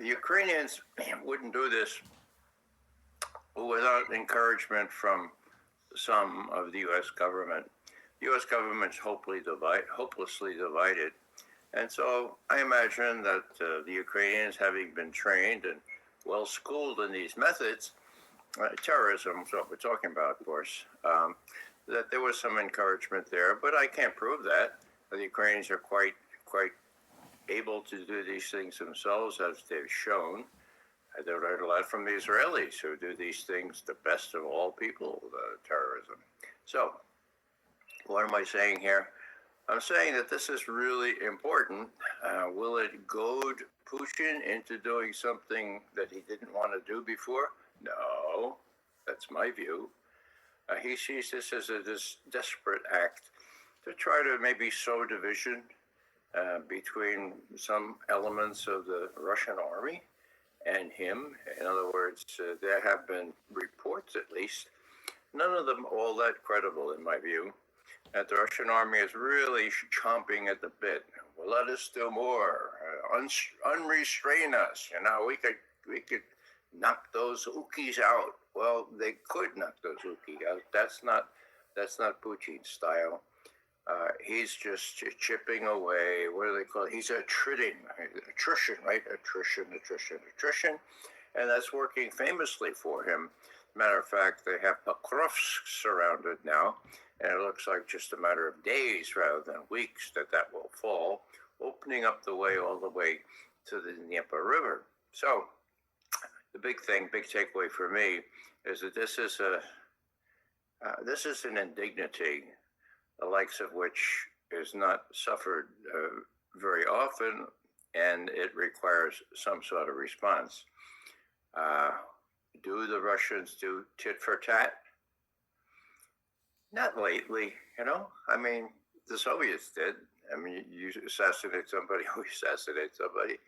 The Ukrainians wouldn't do this without encouragement from some of the U.S. government. The U.S. government's hopelessly divided. And so I imagine that the Ukrainians, having been trained and well schooled in these methods, terrorism is what we're talking about, of course, that there was some encouragement there, but I can't prove that. The Ukrainians are quite able to do these things themselves, as they've shown. They learned a lot from the Israelis, who do these things the best of all people, terrorism. So, what am I saying here? I'm saying that this is really important. Will it goad Putin into doing something that he didn't want to do before? No, that's my view. He sees this as a desperate act to try to maybe sow division between some elements of the Russian army and him. In other words, there have been reports, at least, none of them all that credible in my view, that the Russian army is really chomping at the bit. Well, let us do more, unrestrain us. We could knock those Ukis out. Well, they could knock those Ukis out. That's not Putin's style. He's just chipping away. What do they call it? He's attrition, right? Attrition. And that's working famously for him. Matter of fact, they have Pokrovsk surrounded now, and it looks like just a matter of days rather than weeks that will fall, opening up the way all the way to the Dnieper River. So the big takeaway for me is that this is an indignity, the likes of which is not suffered very often, and it requires some sort of response. Do the Russians do tit for tat? Not lately, I mean, the Soviets did. I mean, you assassinate somebody, who assassinates somebody.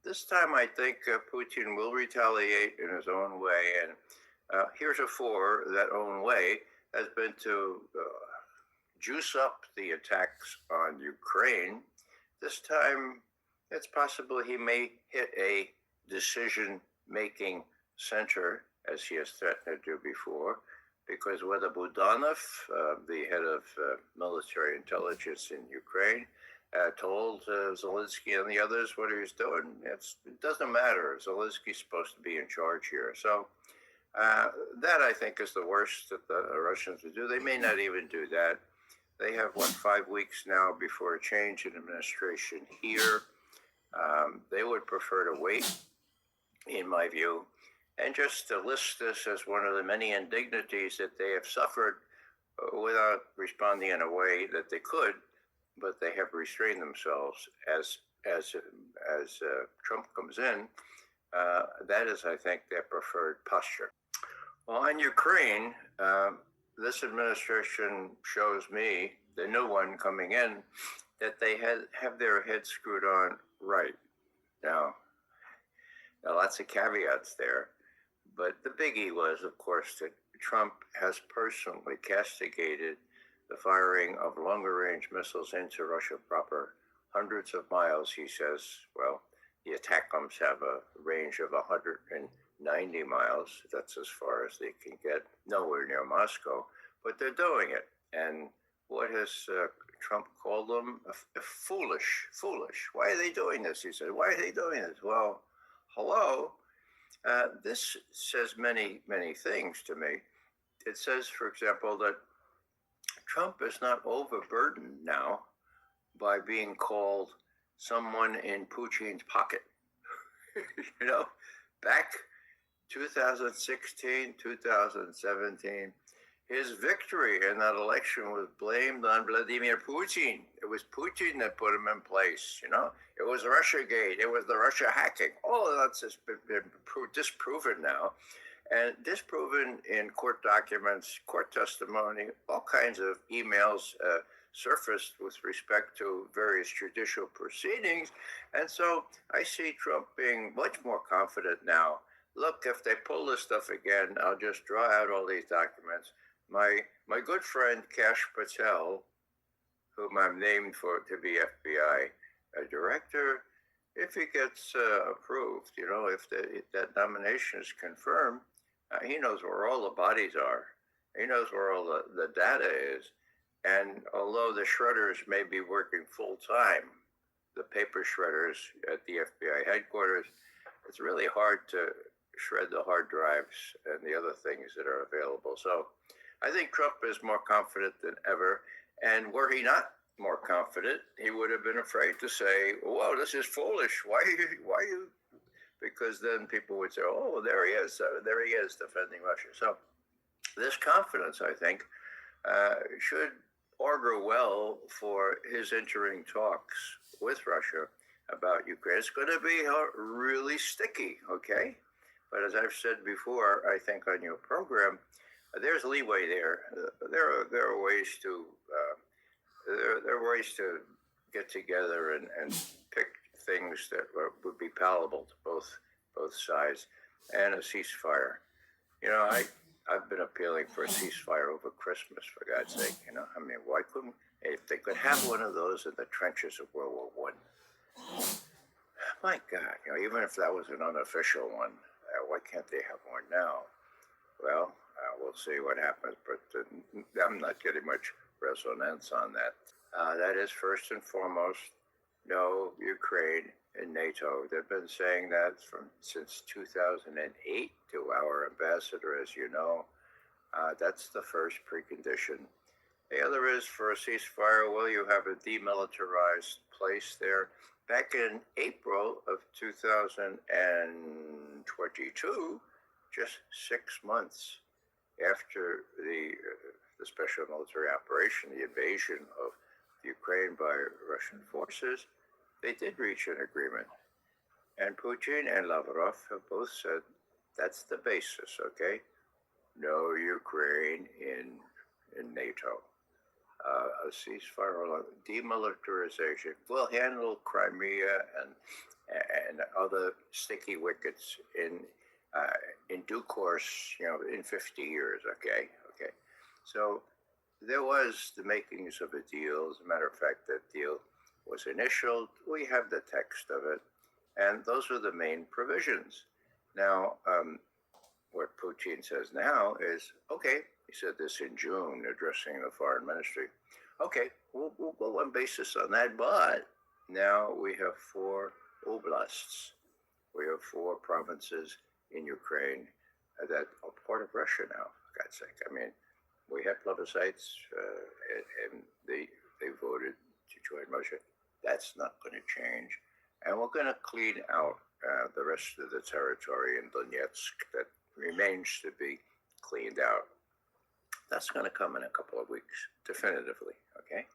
This time, I think Putin will retaliate in his own way, and heretofore, that own way has been to juice up the attacks on Ukraine. This time, it's possible he may hit a decision-making center, as he has threatened to do before, because whether Budanov, the head of military intelligence in Ukraine, told Zelensky and the others what he was doing, it doesn't matter. Zelensky's supposed to be in charge here. So that, I think, is the worst that the Russians would do. They may not even do that. They have, 5 weeks now before a change in administration here. They would prefer to wait, in my view, and just to list this as one of the many indignities that they have suffered without responding in a way that they could, but they have restrained themselves as Trump comes in. That is, I think, their preferred posture. Well, on Ukraine, this administration shows me, the new one coming in, that they have their heads screwed on right. Now, lots of caveats there, but the biggie was, of course, that Trump has personally castigated the firing of longer-range missiles into Russia proper, hundreds of miles, he says. Well, the ATACMS have a range of 190 miles. That's as far as they can get, nowhere near Moscow, but they're doing it. And what has Trump called them? Foolish. Why are they doing this? He said, why are they doing this? Well, hello. This says many, many things to me. It says, for example, that Trump is not overburdened now by being called someone in Putin's pocket. Back 2016, 2017, his victory in that election was blamed on Vladimir Putin. It was Putin that put him in place, It was Russiagate. It was the Russia hacking. All of that's just been disproven now. And disproven in court documents, court testimony, all kinds of emails surfaced with respect to various judicial proceedings. And so I see Trump being much more confident now. Look, if they pull this stuff again, I'll just draw out all these documents. My good friend Kash Patel, whom I'm named to be FBI director, if he gets approved, if that nomination is confirmed, he knows where all the bodies are. He knows where all the data is. And although the shredders may be working full time, the paper shredders at the FBI headquarters, it's really hard to shred the hard drives and the other things that are available. So I think Trump is more confident than ever. And were he not more confident, he would have been afraid to say, "Whoa, this is foolish. Why you?" Because then people would say, "Oh, there he is. There he is defending Russia." So this confidence, I think, should augur well for his entering talks with Russia about Ukraine. It's going to be really sticky, okay? But as I've said before, I think on your program, there's leeway there. There are ways to there are ways to get together and pick things that would be palatable to both sides, and a ceasefire. I've been appealing for a ceasefire over Christmas, for God's sake. I mean, why couldn't, if they could have one of those in the trenches of World War One? My God, even if that was an unofficial one, why can't they have one now? Well, we'll see what happens, but I'm not getting much resonance on that. That is first and foremost, no Ukraine in NATO. They've been saying that since 2008 to our ambassador, as you know. That's the first precondition. The other is for a ceasefire, well, you have a demilitarized place there. Back in April of 2022, just 6 months after the special military operation, the invasion of Ukraine by Russian forces, they did reach an agreement. And Putin and Lavrov have both said that's the basis, okay? No Ukraine in NATO. A ceasefire, demilitarization. We'll handle Crimea and other sticky wickets in due course, in 50 years, okay? So there was the makings of a deal. As a matter of fact, that deal was initialed. We have the text of it, and those are the main provisions. Now, what Putin says now is, okay, he said this in June, addressing the foreign ministry. Okay, we'll go on basis on that, but now we have 4 oblasts. We have 4 provinces in Ukraine that are part of Russia now, for God's sake. I mean, we had plebiscites, and they voted to join Russia. That's not going to change. And we're going to clean out the rest of the territory in Donetsk that remains to be cleaned out. That's going to come in a couple of weeks, definitively, okay?